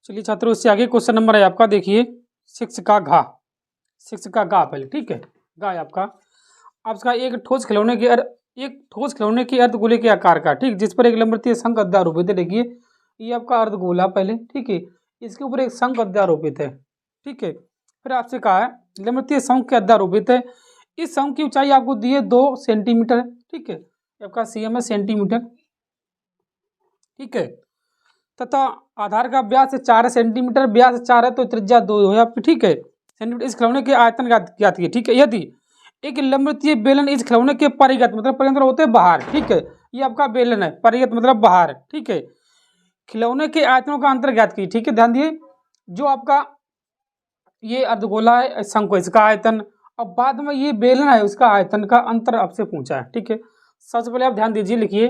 चलिए छात्रों, इससे आगे क्वेश्चन नंबर है आपका, देखिए 6 का घा। 6 का घा पहले, ठीक है। घा है आपका, आप इसका एक ठोस खिलौने के अर्धगोले के आकार का, ठीक, जिस पर एक लंबवतीय शंख गद्दा आरोपित है। देखिए ये आपका अर्धगोला पहले, ठीक है, इसके ऊपर एक शंख गद्दा आरोपित है, ठीक है। फिर आपसे कहा है लंबवतीय शंख के गद्दा आरोपित है, इस शंख की ऊंचाई आपको दी है 2 सेंटीमीटर, ठीक है। आपका सीएम है सेंटीमीटर, ठीक है, तथा आधार का व्यास 4 सेंटीमीटर, व्यास 4 है तो त्रिज्या 2 है आपकी, ठीक है, सेंटीमीटर। इस खिलौने के आयतन ज्ञात कीजिए, ठीक है। यदि एक लंबवतीय बेलन इस खिलौने के परिगत मतलब परिगत होते हैं बाहर, ठीक है, ये आपका बेलन है, परिगत मतलब बाहर, ठीक है। खिलौने के आयतनों का अंतर ज्ञात कीजिए, ठीक है। ध्यान दिए, जो आपका ये अर्धगोला है शंख, इसका आयतन, और बाद में ये बेलन है उसका आयतन का अंतर आपसे पूछा है, ठीक है। सबसे पहले आप ध्यान दीजिए, लिखिए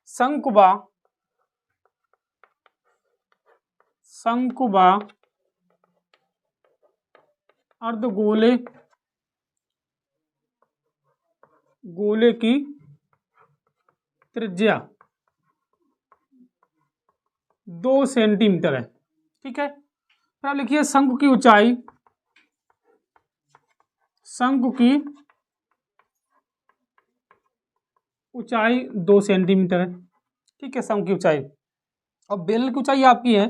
शंकुबा अर्धगोले की त्रिज्या 2 सेंटीमीटर है, ठीक है। फिर आप लिखिए शंकु की ऊंचाई 2 सेंटीमीटर है, ठीक है, शंकु की ऊंचाई। और बेलन की ऊंचाई आपकी है,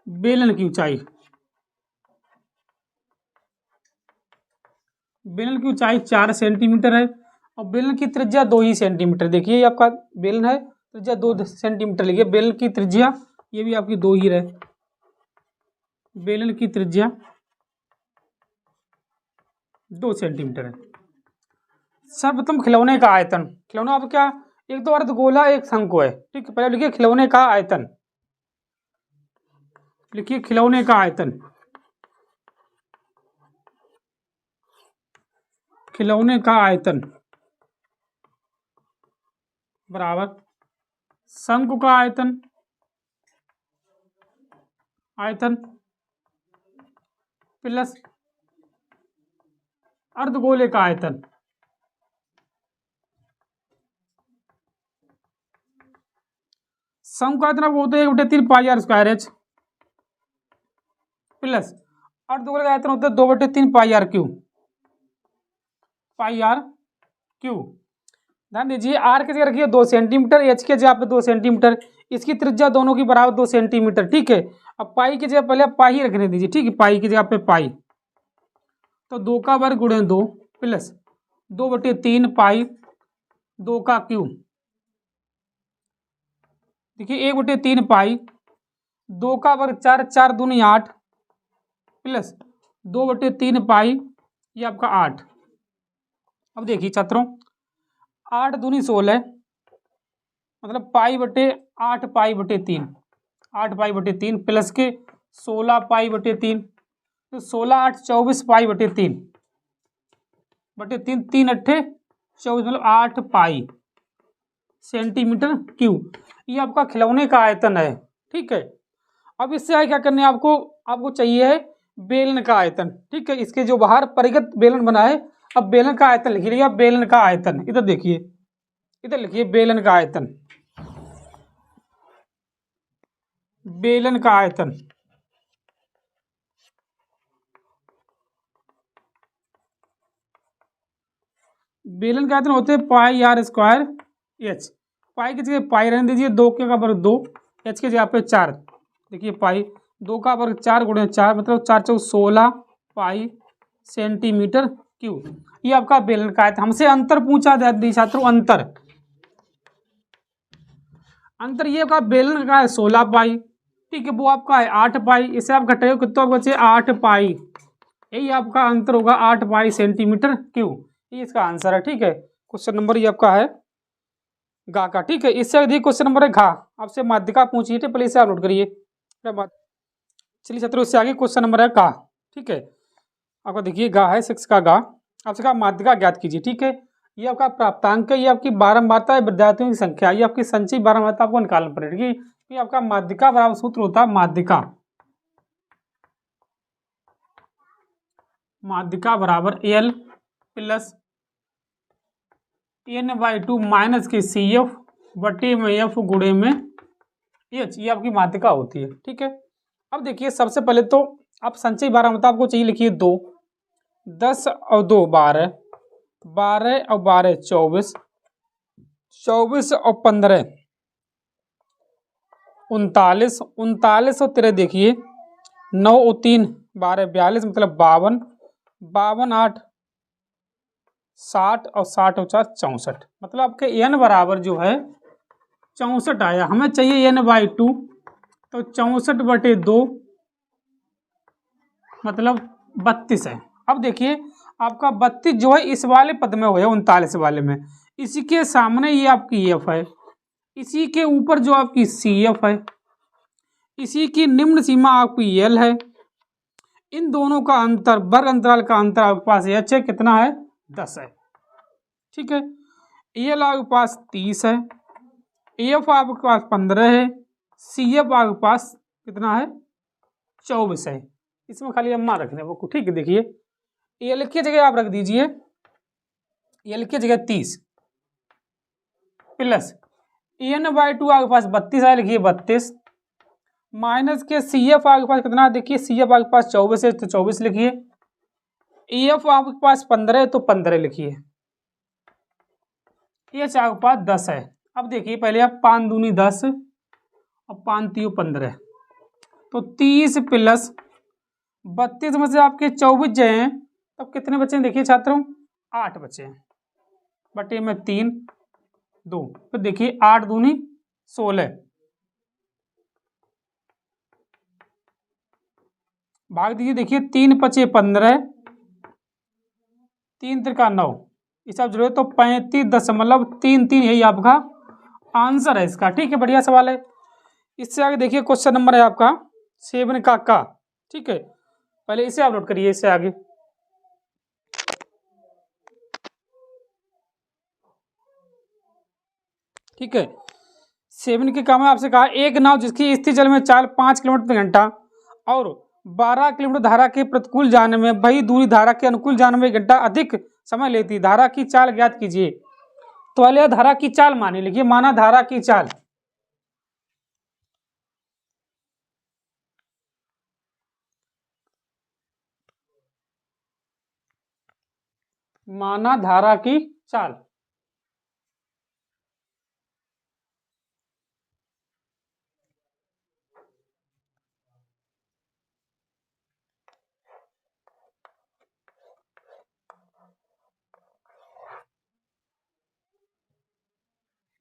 बेलन की ऊंचाई 4 सेंटीमीटर है, और बेलन की त्रिज्या 2 ही सेंटीमीटर। देखिए ये आपका बेलन है, त्रिज्या 2 सेंटीमीटर लिखिए। बेलन की त्रिज्या ये भी आपकी 2 ही रहे, बेलन की त्रिज्या 2 सेंटीमीटर है। सर्वप्रथम खिलौने का आयतन, खिलौना आप क्या, एक तो अर्धगोला एक शंकु है, ठीक है। पहले लिखिए खिलौने का आयतन, लिखिए खिलौने का आयतन, खिलौने का आयतन बराबर शंकु का आयतन प्लस अर्धगोले का आयतन। शंकु का आयतन आपको होता है 1/3 पाई आर स्क्वायर एच, प्लस अर्धगोले का आयतन होता है 2/3 पाई आर क्यू, ध्यान दीजिए। आर की जगह रखिए 2 सेंटीमीटर, एच के जगह पे 2 सेंटीमीटर, इसकी त्रिज्या दोनों की बराबर 2 सेंटीमीटर, ठीक है। अब पाई की जगह पहले पाई ही रखने दीजिए, ठीक है, पाई की जगह पे पाई, तो 2 का वर्ग गुणे 2 प्लस 2/3 पाई 2 का क्यूब। देखिए 1/3 पाई 2 का वर्ग 4, 4 दूनी 8 प्लस 2/3 पाई ये आपका 8। अब देखिए छात्रों, 8 दूनी 16 मतलब पाई बटे 8 पाई बटे 3, 8 पाई बटे 3 प्लस के 16 पाई बटे 3, तो 16 8 24 पाई बटे 3 3 अट्ठे 24 मतलब 8 पाई सेंटीमीटर क्यूब। ये आपका खिलौने का आयतन है, ठीक है। अब इससे आगे क्या करना है आपको चाहिए है बेलन का आयतन, ठीक है। इसके जो बाहर परिगत बेलन बना है, अब बेलन का आयतन लिख लिया, बेलन का आयतन इधर देखिए, इधर लिखिए बेलन का आयतन, बेलन का आयतन बेलन का आयतन होते हैं पाई आर स्क्वायर एच। पाई की जगह पाई रहने दीजिए, 2 के का वर्ग 2, एच के जगह पे 4। देखिए पाई 2 का वर्ग 4 गुणे 4 मतलब 4 चौक 16 पाई सेंटीमीटर क्यूब। ये आपका बेलन का आयतन। हमसे अंतर पूछा था छात्रों, अंतर ये आपका बेलन का है 16 पाई, ठीक है, वो आपका है 8 पाई। इसे आप घटाइए कितना बचे 8 पाई, यही आपका अंतर होगा 8 पाई सेंटीमीटर क्यूब। ये इसका आंसर है, ठीक है। क्वेश्चन नंबर ये आपका है घा का, ठीक है। इससे अधिक क्वेश्चन नंबर है घा, आपसे माध्यिका पूछिए, ठीक, पहले इसे आप नोट करिए। चलिए छात्रों, इससे आगे क्वेश्चन नंबर है का, ठीक है। आपका देखिए घा है 6 का घा, आपसे कहा माध्यिका ज्ञात कीजिए, ठीक है। ये आपका प्राप्तांक है, ये आपकी बारंबारता है, विद्यार्थियों की संख्या, ये आपकी संचयी बारंबारता आपको निकालना पड़ेगी। ये आपका माध्यिका बराबर सूत्र होता है माध्यिका बराबर एल प्लस n/2 माइनस के सी एफ बटे में एफ गुणे में एच, ये आपकी माध्यिका होती है। ठीक है, अब देखिए सबसे पहले तो आप संचयी बारह मतलब आपको चाहिए, लिखिए 2, 10 और 2 12, 12 और 12 24, 24 और 15 39, 39 और 13 देखिए 9 और 3 12 42 मतलब 52, 52 8 60 और 60 और 4 64, मतलब आपके n बराबर जो है 64 आया। हमें चाहिए n/2, तो 64/2 मतलब 32 है। अब देखिए आपका 32 जो है इस वाले पद में हो है 39 वाले में, इसी के सामने ये आपकी एफ है, इसी के ऊपर जो आपकी सी एफ है, इसी की निम्न सीमा आपकी एल है, इन दोनों का अंतर वर्ग अंतराल का अंतर आपके पास एच है, कितना है 10 है। ठीक है, एल आपके पास 30 है, एफ आपके पास 15 है, सी एफ आपके पास कितना है 24 है। इसमें खाली अम्मा रखने वो, ठीक है। देखिए एल की जगह आप रख दीजिए, एल की जगह 30 प्लस n/2 आपके पास 32 है, लिखिए 32 माइनस के सी एफ आपके पास कितना, देखिए सी एफ आपके पास 24 है तो 24 लिखिए, ई एफ आपके पास 15 है तो 15 लिखिए, एच आपके पास 10 है। अब देखिए पहले आप 5 दूनी 10 और 5 तीन 15, तो 30 प्लस 32 में से आपके 24 जो हैं, तब कितने बचे हैं देखिए छात्रों 8 बचे हैं, बटे में 3 2, तो देखिए 8 दूनी 16, भाग दीजिए, देखिए 3 पचे 15, 3 त्रिका 9, हिसाब जरूर तो 35.33, यही आपका आंसर है इसका। ठीक है, बढ़िया सवाल है। इससे आगे देखिए क्वेश्चन नंबर है आपका 7 का। ठीक है, पहले इसे आप नोट करिए, इससे आगे ठीक है 7 के काम में आपसे कहा एक नाव जिसकी स्थिर जल में चाल 5 किलोमीटर प्रति घंटा और 12 किलोमीटर धारा के प्रतिकूल जाने में वही दूरी धारा के अनुकूल जाने में 1 घंटा अधिक समय लेती, धारा की चाल ज्ञात कीजिए। तो पहले धारा की चाल मानी, लिखिए माना धारा की चाल, माना धारा की चाल,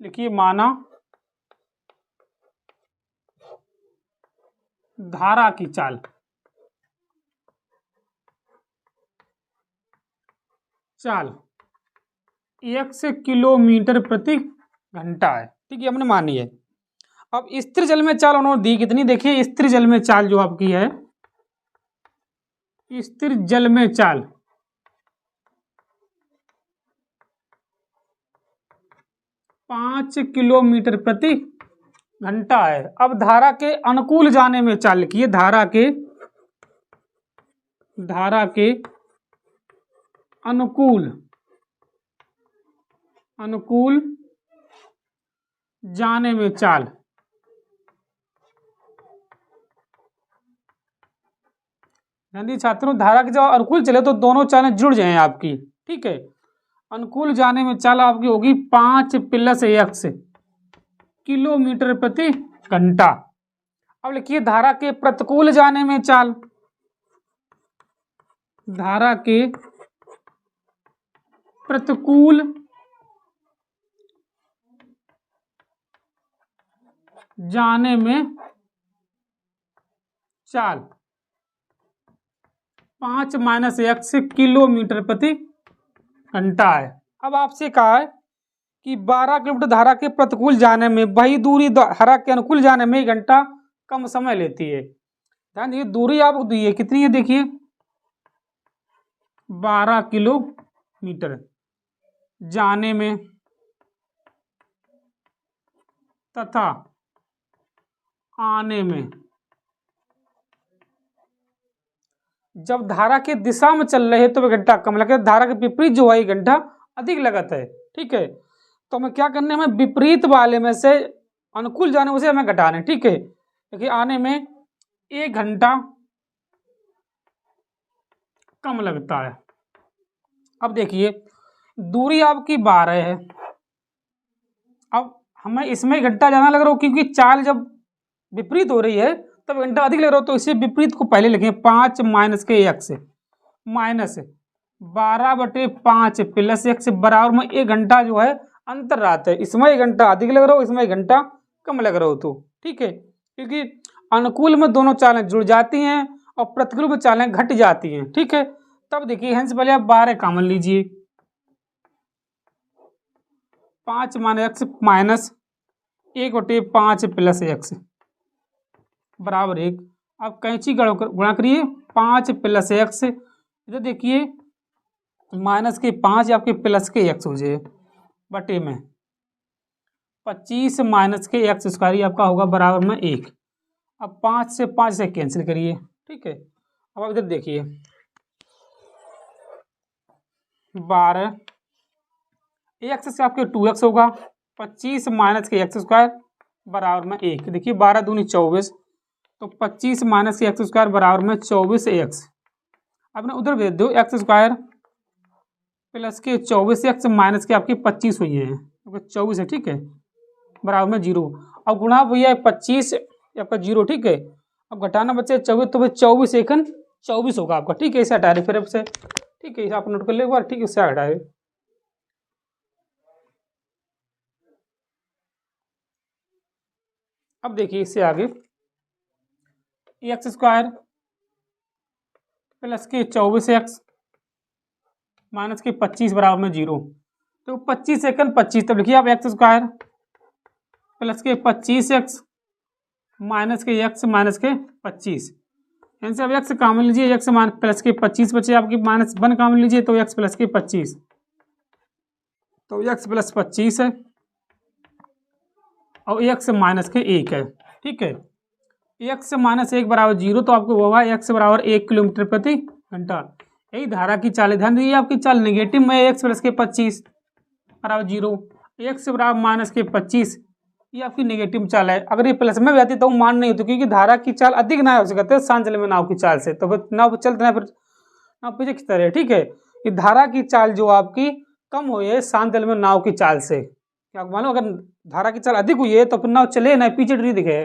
लिखिए माना धारा की चाल, चाल 1 किलोमीटर प्रति घंटा है। ठीक है, हमने मानी है। अब स्थिर जल में चाल उन्होंने दी कितनी, देखिए स्थिर जल में चाल जो आपकी है, स्थिर जल में चाल 5 किलोमीटर प्रति घंटा है। अब धारा के अनुकूल जाने में चाल लिखिए, धारा के अनुकूल जाने में चाल, यदि छात्रों धारा के जब अनुकूल चले तो दोनों चालें जुड़ जाएं आपकी। ठीक है, अनुकूल जाने में चाल आपकी होगी 5 + 1 किलोमीटर प्रति घंटा। अब लिखिए धारा के प्रतिकूल जाने में चाल, धारा के प्रतिकूल जाने में चाल 5 - 1 किलोमीटर प्रति घंटा है। अब आपसे कहा है कि 12 किलोमीटर धारा के प्रतिकूल जाने में वही दूरी धारा के अनुकूल जाने में 1 घंटा कम समय लेती है। ध्यान दीजिए दूरी आपको दी है कितनी है, देखिए 12 किलोमीटर जाने में तथा आने में। जब धारा के दिशा में चल रहे हैं तो 1 घंटा कम लगे, धारा के विपरीत जो है 1 घंटा अधिक लगता है। ठीक है, तो हमें क्या करना है, हमें विपरीत वाले में से अनुकूल जाने उसे हमें घटाना है, ठीक है। देखिए आने में 1 घंटा कम लगता है। अब देखिए दूरी आपकी 12 है, अब हमें इसमें घंटा ज़्यादा लग रहा हो क्योंकि चाल जब विपरीत हो रही है तब घंटा अधिक लग रहा हो, तो इसे विपरीत को पहले लिखें। 5 माइनस के एक्स माइनस 12/5 प्लस एक्स बराबर में 1 घंटा जो है अंतर रहता है। इसमें 1 घंटा अधिक लग रहा हो, इसमें 1 घंटा कम लग रहा हो, तो ठीक है। क्योंकि अनुकूल में दोनों चालें जुड़ जाती हैं और प्रतिकूल में चालें घट जाती हैं, ठीक है। तब देखिए हंस पहले आप 12 कॉमन लीजिए, 5 minus x minus 1/5 plus x बराबर 1। अब कैंची गुणा करिए, 5 प्लस एक्स, इधर देखिए माइनस के 5 आपके प्लस के एक्स हो जाए बटे में 25 माइनस के एक्स स्क्वायर आपका होगा बराबर में 1। अब 5 से 5 से कैंसिल करिए, ठीक है। अब इधर देखिए 12 एक्स से आपके 2x होगा, 25 माइनस के एक्स स्क्वायर बराबर में 1। देखिए 12 दूनी 24, तो 25 माइनस के एक्स स्क्वायर बराबर में 24 एक्स। आपने उधर भेज दो एक्स स्क्वायर प्लस के 24 एक्स माइनस के आपके 25 हुई हैं, तो 24 है, ठीक है, बराबर में 0। अब गुणा भैया 25 आपका 0, ठीक है। अब घटाना बच्चे 24, तो भाई 24 एकन 24 होगा आपका, ठीक है। इसे हटा रहे फिर अब से, ठीक है, इसे आप नोट कर ले एक बार, ठीक है, इससे हटा रहे। अब देखिए इससे आगे एक्स स्क्वायर प्लस के 24 एक्स माइनस के 25 बराबर में 0, तो 25 सेकंड 25, तब लिखिए आप एक्स स्क्वायर प्लस के 25 एक्स माइनस के एक्स माइनस के 25। यानी से अब एक्स कॉमन लीजिए, एक्स प्लस के 25 बचे आपकी, माइनस 1 कॉमन लीजिए तो एक्स प्लस के 25, तो एक्स प्लस 25 है और एक्स माइनस के 1 है, ठीक है। एक्स माइनस 1 बराबर 0, तो आपको होगा एक्स बराबर 1 किलोमीटर प्रति घंटा। यही धारा की चाल है, ध्यान दीजिए आपकी चाल नेगेटिव में एक्स प्लस के 25 बराबर 0, एक्स बराबर माइनस के 25, ये आपकी नेगेटिव चाल है। अगर ये प्लस में भी आती तो मान नहीं होती, क्योंकि धारा की चाल अधिक ना हो सकते शांत जल में नाव की चाल से, तो फिर नाव चलते ना, फिर नाव पीछे खींचता रहे, ठीक है। ये धारा की चाल जो आपकी कम हुई है शांत जल में नाव की चाल से, क्या मानो अगर धारा की चाल अधिक हुई है तो फिर नाव चले ना, पीछे दिखे।